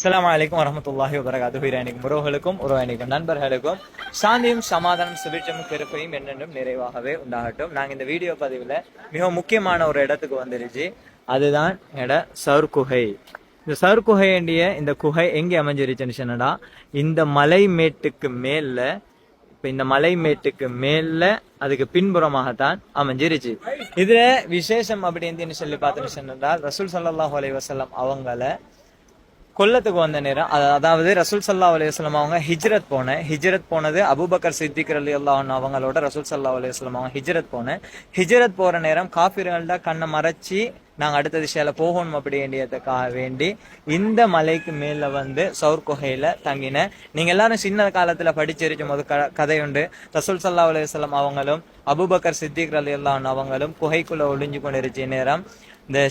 அஸ்ஸலாமு அலைக்கும் வரஹ்மத்துல்லாஹி வபரகாத்துஹு. இறைவனுக்கும் உறவுகளுக்கும் உறவினருக்கும் நண்பர்களுக்கும் சாந்தியும் சமாதானம் சுபிட்சமும் பெருப்பையும் என்னென்னும் நிறைவாகவே உண்டாகட்டும். நாங்கள் இந்த வீடியோ பதிவில் மிக முக்கியமான ஒரு இடத்துக்கு வந்துருச்சு. அதுதான் சவுர் குகை. இந்த சவுர் குகையண்டிய இந்த குகை எங்கே அமைஞ்சிருச்சுன்னு சொன்னடா, இந்த மலை மேட்டுக்கு மேல, இப்ப இந்த மலை மேட்டுக்கு மேல அதுக்கு பின்புறமாகத்தான் அமைஞ்சிருச்சு. இதுல விசேஷம் அப்படின்னு சொல்லி பார்த்தோன்னு சொன்னால், ரசூல் ஸல்லல்லாஹு அலைஹி வஸல்லம் அவங்கள கொல்லத்துக்கு வந்த நேரம், அதாவது ரசூல் ஸல்லல்லாஹு அலைஹி வஸல்லம் அவங்க ஹிஜ்ரத் போனது அபூபக்கர் சித்திக் ரலியல்லாஹு அன்ஹு அவங்களோட ரசூல் ஸல்லல்லாஹு அலைஹி வஸல்லம் அவங்க ஹிஜ்ரத் போற நேரம் காஃபிர்கள்ட கண்ணை மறைச்சி நாங்க அடுத்த திசையில போகணும் அப்படின்றதுக்காக வேண்டி இந்த மலைக்கு மேல வந்து சவுர் குகையில தங்கின. நீங்க எல்லாரும் சின்ன காலத்துல படிச்சிருக்கும் போது கதையுண்டு. ரசூல் ஸல்லல்லாஹு அலைஹி வஸல்லம் அவங்களும் அபூபக்கர் சித்திக் ரலியல்லாஹு அன்ஹு அவங்களும் குகைக்குள்ள ஒளிஞ்சு கொண்டிருச்ச நேரம் இந்த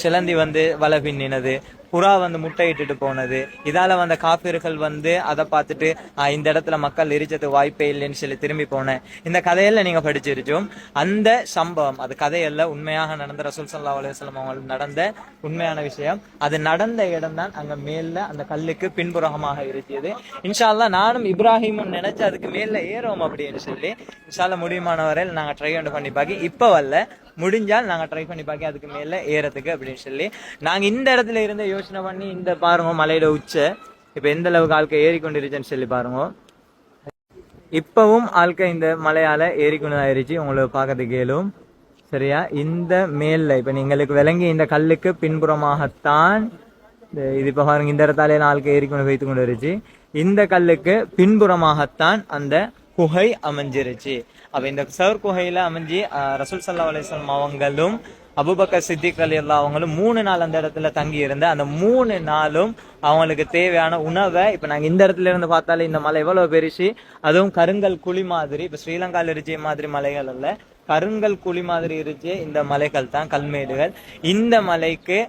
சிலந்தி வந்து வலை பின்னினது, புறா வந்து முட்டையிட்டு போனது. இதால வந்த காபிர்கள் வந்து அதை பார்த்துட்டு இந்த இடத்துல மக்கள் எரிச்சது வாய்ப்பே இல்லைன்னு சொல்லி திரும்பி போனேன். இந்த கதையில நீங்க படிச்சிருச்சோம். அந்த சம்பவம் அது கதையல்ல, உண்மையாக நடந்த ரசூல் ஸல்லல்லாஹு அலைஹி வஸல்லம் அவங்களுக்கு நடந்த உண்மையான விஷயம். அது நடந்த இடம் தான் அங்க மேல அந்த கல்லுக்கு பின்புறமாக இருக்கிறது. இன்ஷா அல்லாஹ் நானும் இப்ராஹிமும் நினைச்சு அதுக்கு மேல ஏறுவோம் அப்படின்னு சொல்லி இன்ஷா அல்லாஹ் முடியுமான வரையில் நாங்க ட்ரை பண்ணி பாக்கி, இப்ப வரல, முடிஞ்சால் நாங்க ட்ரை பண்ணி பாக்கி அதுக்கு மேல ஏறதுக்கு அப்படின்னு சொல்லி நாங்க இந்த இடத்துல இருந்து யோசனை பண்ணி இந்த பாருங்க மலையில உச்ச இப்ப எந்த அளவுக்கு ஆட்கள் ஏறிக்கொண்டிருச்சுன்னு சொல்லி பாருங்க. இப்பவும் ஆட்கள் இந்த மலையால ஏறிக்கொண்டு ஆயிருச்சு, உங்களுக்கு பார்க்கறதுக்கு கேளும். சரியா, இந்த மேல இப்ப நீங்களுக்கு விளங்கி இந்த கல்லுக்கு பின்புறமாகத்தான் இது இப்ப பாருங்க, இந்த இடத்தாலே ஆட்கள் ஏறிக்கொண்டு வைத்து கொண்டு இருச்சு. இந்த கல்லுக்கு பின்புறமாகத்தான் அந்த குகை அமைஞ்சிருச்சு. அப்ப இந்த சவுர் குகையில அமைஞ்சி ரசூல் ஸல்லல்லாஹு அலைஹி வஸல்லம் அவங்களும் அபூபக்கர் சித்திக் ரலியல்லாஹு அவங்களும் 3 நாள் அந்த இடத்துல தங்கி இருந்த அந்த 3 நாளும் அவங்களுக்கு தேவையான உணவை, இப்ப நாங்க இந்த இடத்துல இருந்து பார்த்தாலே இந்த மலை எவ்வளவு பெருசு, அதுவும் கருங்கல் குழி மாதிரி, இப்ப ஸ்ரீலங்கால இருச்சே மாதிரி மலைகள் அல்ல, கருங்கல் குழி மாதிரி இருச்சே இந்த மலைகள் தான், கல்மேடுகள். இந்த மலைக்கு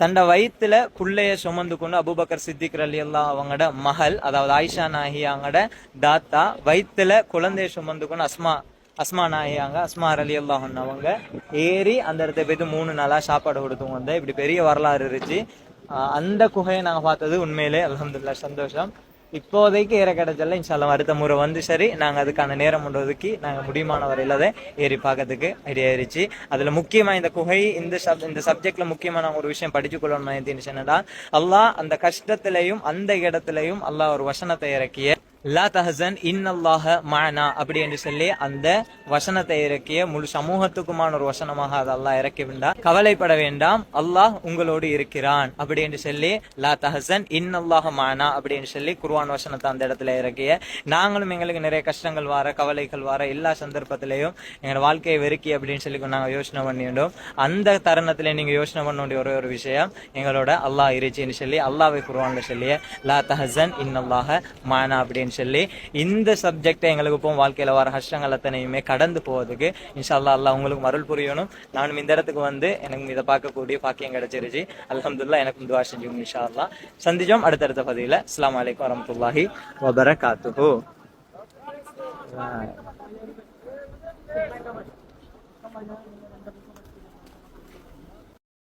தண்ட வயிற்றுல புள்ளைய சுமந்து கொண்டு அபூபக்கர் சித்திக் ரலியல்லாஹு அவங்களோட மகள், அதாவது ஆயிஷா நாயகி அவங்களோட தாத்தா, வயிற்றுல குழந்தைய சுமந்து கொண்டு அஸ்மா நாயகி அஸ்மா ரலியல்லாஹு அவங்க ஏறி அந்த இடத்த போயிட்டு 3 நாளா சாப்பாடு கொடுத்தவங்க வந்து இப்படி பெரிய வரலாறு இருந்துச்சு. அந்த குகையை நாங்க பார்த்தது உண்மையிலே அல்ஹம்துலில்லாஹ் சந்தோஷம். இப்போதைக்கு ஏற கிடைச்சல, இன்ஷால்லா அடுத்த முறை வந்து சரி நாங்க அதுக்கான நேரம் ஒதுக்கி நாங்க முடியுமான வரையில அதை ஏறி பார்க்கறதுக்கு ஐடியா ஆயிருச்சு. அதுல முக்கியமா இந்த குகை இந்த சப்ஜெக்ட்ல முக்கியமான ஒரு விஷயம் படிச்சு கொள்ளணும் சொன்னா, அல்லாஹ் அந்த கஷ்டத்திலையும் அந்த இடத்திலையும் அல்லாஹ் ஒரு வசனத்தை இறக்கிய லா தஹசன் இன்னல்லாஹ மஅனா அப்படி என்று சொல்லி அந்த வசனத்தை இறக்கிய முழு சமூகத்துக்குமான ஒரு வசனமாக அது அல்லாஹ் இறக்கி வேண்டாம். கவலைப்பட வேண்டாம், அல்லாஹ் உங்களோடு இருக்கிறான் அப்படி என்று சொல்லி லா தஹசன் இன்னல்லாஹ மஅனா அப்படி என்று சொல்லி குர்ஆன் வசனத்தை அந்த இடத்துல இறக்கிய. நாங்களும் எங்களுக்கு நிறைய கஷ்டங்கள் வார, கவலைகள் வார, எல்லா சந்தர்ப்பத்திலையும் எங்களோட வாழ்க்கையை வெறுக்கி அப்படின்னு சொல்லி நாங்க யோசனை பண்ணிட்டோம். அந்த தருணத்துல நீங்க யோசனை பண்ண வேண்டிய ஒரே ஒரு விஷயம், எங்களோட அல்லாஹ் இருச்சுன்னு சொல்லி அல்லாஹ்வை குர்ஆன்ல சொல்லிய லா தஹசன் இன்னல்லாஹ மஅனா அப்படின்னு சொல்லி இந்த சப்ஜெக்டை எங்களுக்கு இப்போ வாழ்க்கையில வர கஷ்டங்கள் அத்தனையுமே கடந்து போவதுக்கு இன்ஷா அல்லாஹ் அல்லாஹ் உங்களுக்கு அருள் புரியணும். நானும் இந்த இடத்துக்கு வந்து எனக்கு இதை பார்க்கக்கூடிய பாக்கியம் கிடைச்சிருச்சு. அல்ஹம்துலில்லாஹ் எனக்கும் துஆ செஞ்சுங்க. இன்ஷா அல்லாஹ் சந்திச்சோம் அடுத்தடுத்த பதிவுல. அஸ்ஸலாமு அலைக்கும் வரஹ்மத்துல்லாஹி வபரகாத்துஹு.